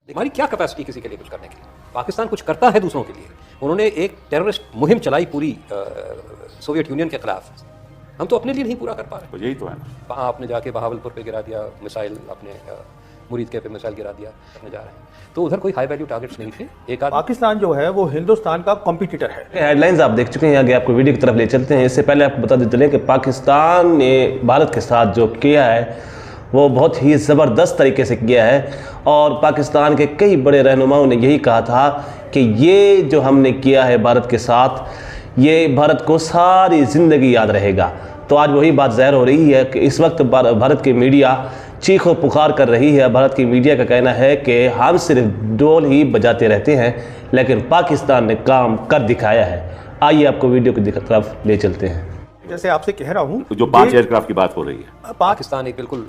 हमारी क्या कैपेसिटी किसी के लिए कुछ करने की? पाकिस्तान कुछ करता है दूसरों के लिए। उन्होंने एक टेररिस्ट मुहिम चलाई पूरी सोवियत यूनियन के खिलाफ। हम तो अपने लिए नहीं पूरा कर पा रहे। तो यही तो है ना। आपने जाके बहावलपुर पे गिरा दिया मिसाइल, अपने मुरीद के पे मिसाइल गिरा दिया, अपने जा रहे हैं। तो उधर कोई हाई वैल्यू टारगेट्स नहीं थे। एक पाकिस्तान जो है वो हिंदुस्तान का कॉम्पिटिटर है। हेडलाइंस आप देख चुके हैं, आगे आपको वीडियो की तरफ ले चलते हैं। इससे पहले आपको बता देते चले कि पाकिस्तान ने भारत के साथ जो किया है वो बहुत ही ज़बरदस्त तरीके से किया है, और पाकिस्तान के कई बड़े रहनुमाओं ने यही कहा था कि ये जो हमने किया है भारत के साथ, ये भारत को सारी ज़िंदगी याद रहेगा। तो आज वही बात ज़ाहिर हो रही है कि इस वक्त भारत की मीडिया चीखो पुकार कर रही है। भारत की मीडिया का कहना है कि हम सिर्फ ढोल ही बजाते रहते हैं, लेकिन पाकिस्तान ने काम कर दिखाया है। आइए आपको वीडियो की तरफ ले चलते हैं। जैसे आपसे कह रहा हूँ जो 5 एयरक्राफ्ट की बात हो रही है, पाकिस्तान एक बिल्कुल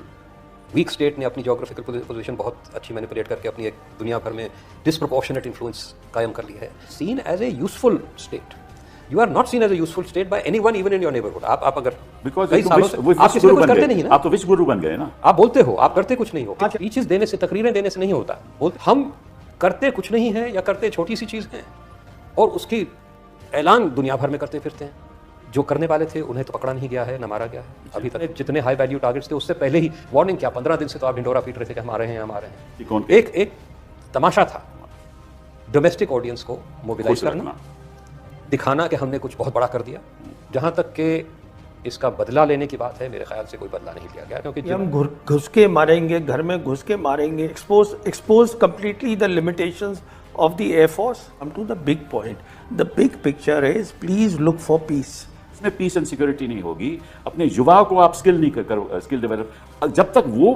वीक स्टेट ने अपनी जोग्राफिकल पोजीशन बहुत अच्छी मैनिपुलेट करके अपनी एक दुनिया भर में डिसप्रोपोर्शनेट इन्फ्लुएंस कायम कर ली है। Seen as a useful state, you are not seen as a useful state by anyone even in your neighbourhood. आप अगर बिकॉज़ कई सालों से आप इसमें कुछ करते नहीं ना, आप तो विश्व गुरु बन गए ना। आप बोलते हो, आप करते कुछ नहीं हो। स्पीचेस देने से, तकरीरें देने से नहीं होता। हम करते कुछ नहीं है या करते छोटी सी चीज़ है और उसकी ऐलान दुनिया भर में करते फिरते हैं। जो करने वाले थे उन्हें तो पकड़ा नहीं गया है, न मारा गया है अभी तक। जितने हाई वैल्यू टारगेट्स थे उससे पहले ही वार्निंग क्या, 15 दिन से तो आप ढिंडोरा पीट रहे थे कि हम आ रहे हैं, हम आ रहे हैं। एक तमाशा था डोमेस्टिक ऑडियंस को मोबिलाइज करना, दिखाना कि हमने कुछ बहुत बड़ा कर दिया। जहां तक कि इसका बदला लेने की बात है, मेरे ख्याल से कोई बदला नहीं लिया गया, क्योंकि हम घुस के मारेंगे, घर में घुस के मारेंगे। Expose completely the limitations of the Air Force. Come to the big point. The big picture is please look for peace. इसमें पीस एंड सिक्योरिटी नहीं होगी। अपने युवाओं को आप स्किल डेवलप, जब तक वो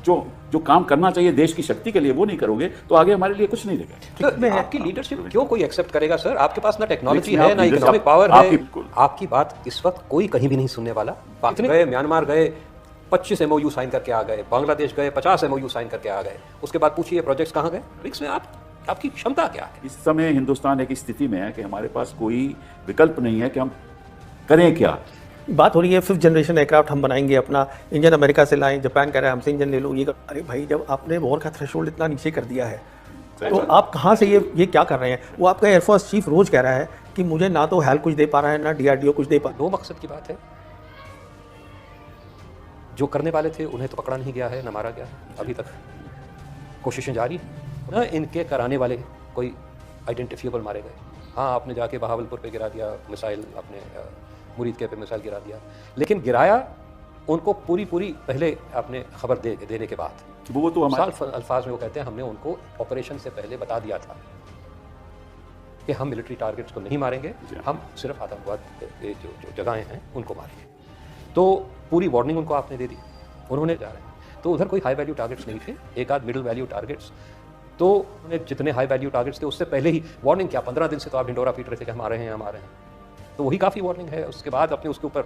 जो काम करना चाहिए देश की शक्ति के लिए वो नहीं करोगे तो आगे हमारे लिए कुछ नहीं देगा। तो आपकी लीडरशिप क्यों कोई एक्सेप्ट करेगा सर? आपके पास ना टेक्नोलॉजी है, ना इकोनॉमिक पावर है। आपकी बात इस वक्त कोई कहीं भी नहीं सुनने वाला। पाकिस्तान गए, म्यांमार गए, 25 MOU साइन करके आ गए, बांग्लादेश गए, 50 MOU साइन करके आ गए। उसके बाद पूछिए प्रोजेक्ट्स कहाँ गए? ब्रिक्स में आपकी क्षमता क्या है? इस समय हिंदुस्तान एक स्थिति में है कि हमारे पास कोई विकल्प नहीं है कि हम करें क्या। बात हो रही है 5th जनरेशन एयरक्राफ्ट हम बनाएंगे, अपना इंजन अमेरिका से लाएं, जापान कह रहा है हमसे इंजन ले लो। ये अरे भाई, जब आपने वॉर का थ्रेशोल्ड इतना नीचे कर दिया है तो आप कहाँ से ये क्या कर रहे हैं? वो आपका एयरफोर्स चीफ रोज कह रहा है कि मुझे ना तो हेल कुछ दे पा रहा है, ना DRDO कुछ दे पा। दो मकसद की बात है। जो करने वाले थे उन्हें तो पकड़ा नहीं गया है, न मारा गया है अभी तक। कोशिशें जारी, न इनके कराने वाले कोई आइडेंटिफिएबल मारे गए। हाँ, आपने जाके बहावलपुर पे गिरा दिया मिसाइल, अपने मुरीद के पे मिसाइल गिरा दिया, लेकिन गिराया उनको पूरी पहले आपने खबर देने के बाद। वो तो हमारे अल्फाज में वो कहते हैं हमने उनको ऑपरेशन से पहले बता दिया था कि हम मिलिट्री टारगेट्स को नहीं मारेंगे, हम सिर्फ आतंकवाद जो जगहें हैं उनको मारेंगे। तो पूरी वार्निंग उनको आपने दे दी, उन्होंने जा रहे हैं। तो उधर कोई हाई वैल्यू टारगेट्स नहीं थे, एक आध मिडिल वैल्यू टारगेट्स। तो जितने हाई वैल्यू टारगेट्स थे उससे पहले ही वार्निंग क्या, 15 दिन से तो आप ढिंडोरा पीट रहे थे कि हम आ रहे हैं, हम आ रहे हैं। तो वही काफ़ी वार्निंग है। उसके बाद अपने उसके ऊपर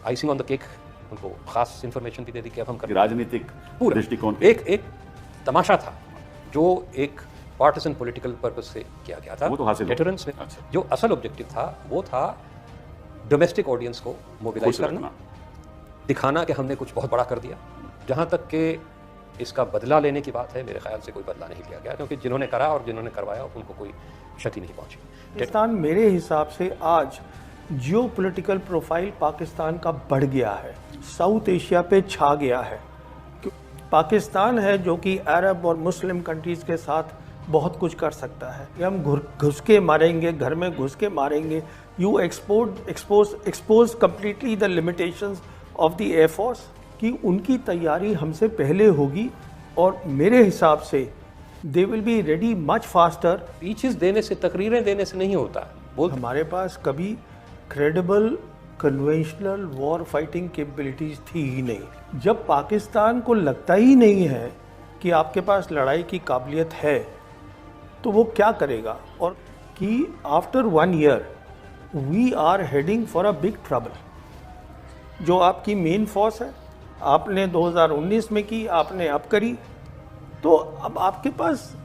आइसिंग ऑन द केक उनको खास इन्फॉर्मेशन भी दे दी कि अब हम राजनीतिक दृष्टिकोण एक तमाशा था जो एक पार्टिसन पॉलिटिकल पर्पस से किया गया था। वो तो हासिल डेटरेंस में जो असल ऑब्जेक्टिव था वो था डोमेस्टिक ऑडियंस को मोबिलाइज करना, दिखाना कि हमने कुछ बहुत बड़ा कर दिया। जहाँ तक कि इसका बदला लेने की बात है, मेरे ख्याल से कोई बदला नहीं लिया गया, क्योंकि जिन्होंने करा और जिन्होंने करवाया उनको कोई क्षति नहीं पहुंची। पाकिस्तान मेरे हिसाब से आज जियोपॉलिटिकल प्रोफाइल पाकिस्तान का बढ़ गया है, साउथ एशिया पे छा गया है। पाकिस्तान है जो कि अरब और मुस्लिम कंट्रीज़ के साथ बहुत कुछ कर सकता है। हम घुस के मारेंगे, घर में घुस के मारेंगे। You expose completely the limitations of the air force कि उनकी तैयारी हमसे पहले होगी, और मेरे हिसाब से they will be ready much faster. Speeches देने से, तकरीरें देने से नहीं होता। हमारे पास कभी credible conventional war fighting capabilities थी ही नहीं। जब पाकिस्तान को लगता ही नहीं है कि आपके पास लड़ाई की काबिलियत है तो वो क्या करेगा? और कि after 1 year we are heading for a big trouble. जो आपकी मेन फोर्स है आपने 2019 में की, आपने अब करी, तो अब आपके पास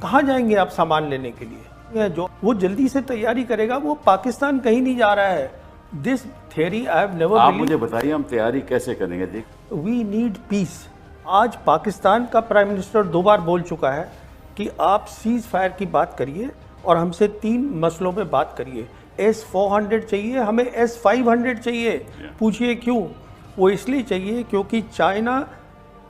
कहाँ जाएंगे आप सामान लेने के लिए? जो वो जल्दी से तैयारी करेगा, वो पाकिस्तान कहीं नहीं जा रहा है। This theory I have never. आप मुझे बताइए हम तैयारी कैसे करेंगे? देख, वी नीड पीस। आज पाकिस्तान का प्राइम मिनिस्टर 2 बार बोल चुका है कि आप सीज फायर की बात करिए और हमसे 3 मसलों पे बात करिए। S-400 चाहिए, हमें S-500 चाहिए। पूछिए क्यों? वो इसलिए चाहिए क्योंकि चाइना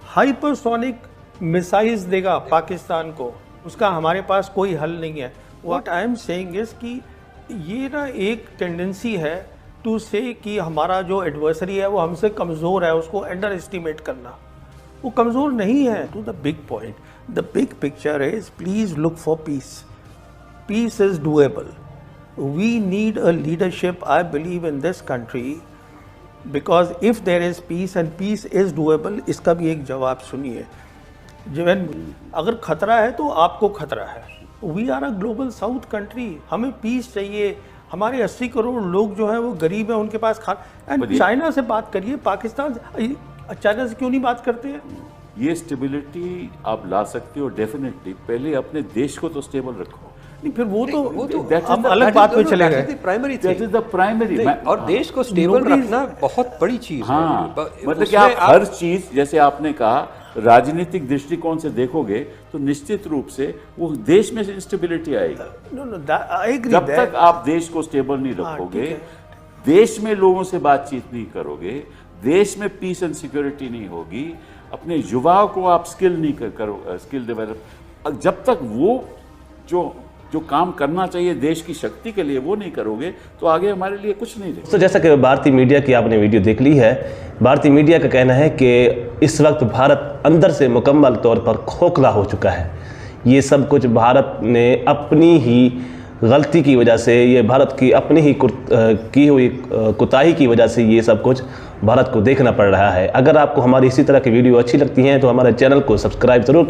हाइपरसोनिक मिसाइल्स देगा पाकिस्तान को, उसका हमारे पास कोई हल नहीं है। What I am saying is कि ये ना एक टेंडेंसी है टू से कि हमारा जो एडवर्सरी है वो हमसे कमज़ोर है, उसको अंडर एस्टिमेट करना। वो कमज़ोर नहीं है। To the big point, the big picture is please look for peace. Peace is doable. We need a leadership, I believe, in this country, because if there is peace and peace is doable. इसका भी एक जवाब सुनिए। जीवन अगर खतरा है तो आपको खतरा है। We are a global south country, हमें पीस चाहिए। हमारे 80 करोड़ लोग जो हैं वो गरीब हैं, उनके पास एंड चाइना से बात करिए, पाकिस्तान से, चाइना से क्यों नहीं बात करते हैं? ये स्टेबिलिटी आप ला सकते हो डेफिनेटली, पहले अपने देश को तो स्टेबल रखो। नहीं, फिर वो तो that हम अलग बात पे चले गए। Primary That is the primary। और देश को स्टेबल रखना बहुत बड़ी चीज है। हाँ, मतलब कि आप हर चीज, जैसे आपने कहा, राजनीतिक दृष्टिकोण से देखोगे तो निश्चित रूप से वो देश में इंस्टेबिलिटी आएगी। जब तक आप देश को स्टेबल नहीं रखोगे, देश में लोगों से बातचीत नहीं करोगे, देश में पीस एंड सिक्योरिटी नहीं होगी, अपने युवाओं को आप स्किल नहीं करो, स्किल डेवलप, जब तक वो जो काम करना चाहिए देश की शक्ति के लिए वो नहीं करोगे, तो आगे हमारे लिए कुछ नहीं रहेगा। तो जैसा कि भारतीय मीडिया की आपने वीडियो देख ली है, भारतीय मीडिया का कहना है कि इस वक्त भारत अंदर से मुकम्मल तौर पर खोखला हो चुका है। ये सब कुछ भारत ने अपनी ही गलती की वजह से, ये भारत की अपनी ही की हुई कोताही की वजह से ये सब कुछ भारत को देखना पड़ रहा है। अगर आपको हमारी इसी तरह की वीडियो अच्छी लगती हैं तो हमारे चैनल को सब्सक्राइब जरूर